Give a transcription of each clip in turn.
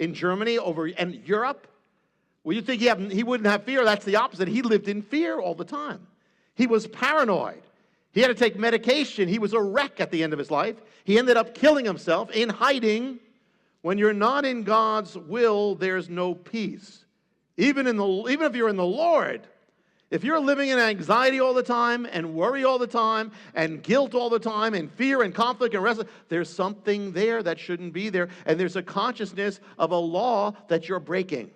in Germany and Europe? Well, you think he wouldn't have fear? That's the opposite. He lived in fear all the time. He was paranoid. He had to take medication. He was a wreck at the end of his life. He ended up killing himself in hiding. When you're not in God's will, there's no peace. Even if you're in the Lord, if you're living in anxiety all the time and worry all the time and guilt all the time and fear and conflict and rest, there's something there that shouldn't be there. And there's a consciousness of a law that you're breaking.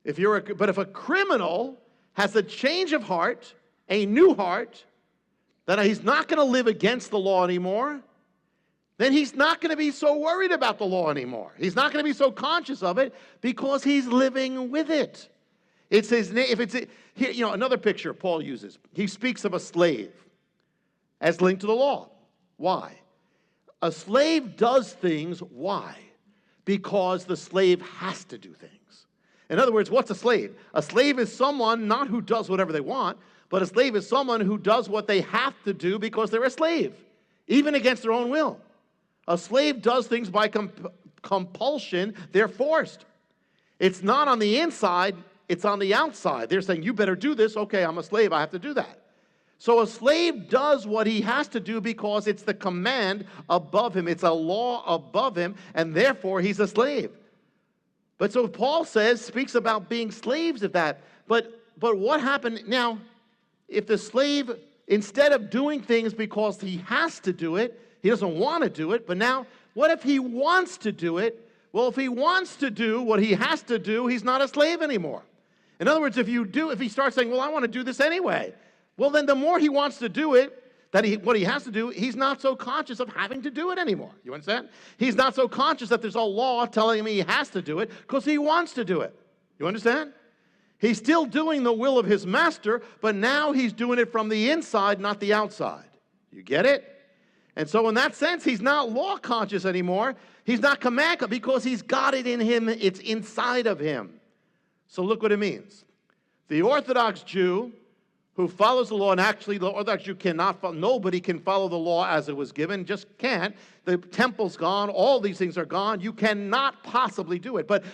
But if a criminal has a change of heart, a new heart, that he's not going to live against the law anymore, then he's not going to be so worried about the law anymore. He's not going to be so conscious of it because he's living with it. It's his name. If it's here, another picture Paul uses. He speaks of a slave as linked to the law. Why? A slave does things. Why? Because the slave has to do things. In other words, what's a slave? A slave is someone not who does whatever they want, but a slave is someone who does what they have to do because they're a slave, even against their own will. A slave does things by compulsion. They're forced. It's not on the inside, it's on the outside. They're saying, you better do this. Okay, I'm a slave, I have to do that. So a slave does what he has to do because it's the command above him. It's a law above him, and therefore he's a slave. But so Paul speaks about being slaves of that. But what happened now, if the slave, instead of doing things because he has to do it, he doesn't want to do it, but now, what if he wants to do it? Well, if he wants to do what he has to do, he's not a slave anymore. In other words, if he starts saying, well, I want to do this anyway, well, then the more he wants to do it, what he has to do, he's not so conscious of having to do it anymore. You understand? He's not so conscious that there's a law telling him he has to do it because he wants to do it. You understand? He's still doing the will of his master, but now he's doing it from the inside, not the outside. You get it? And so in that sense, he's not law conscious anymore. He's not command because he's got it in him. It's inside of him. So look what it means. The Orthodox Jew who follows the law, and actually the Orthodox Jew cannot follow, nobody can follow the law as it was given, just can't. The temple's gone, all these things are gone. You cannot possibly do it. But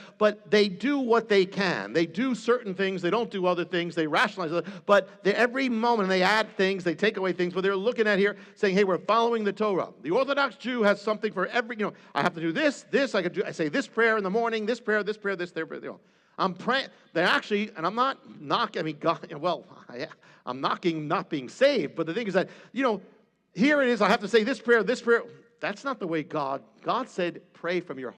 they do what they can. They do certain things, they don't do other things, they rationalize it. But every moment they add things, they take away things, but they're looking at here saying, hey, we're following the Torah. The Orthodox Jew has something for every, I have to do this, I say this prayer in the morning, this prayer, this prayer, this prayer, I'm praying. They're actually, and I'm not knocking, I'm knocking not being saved, but the thing is that, here it is, I have to say this prayer. That's not the way God said, pray from your heart.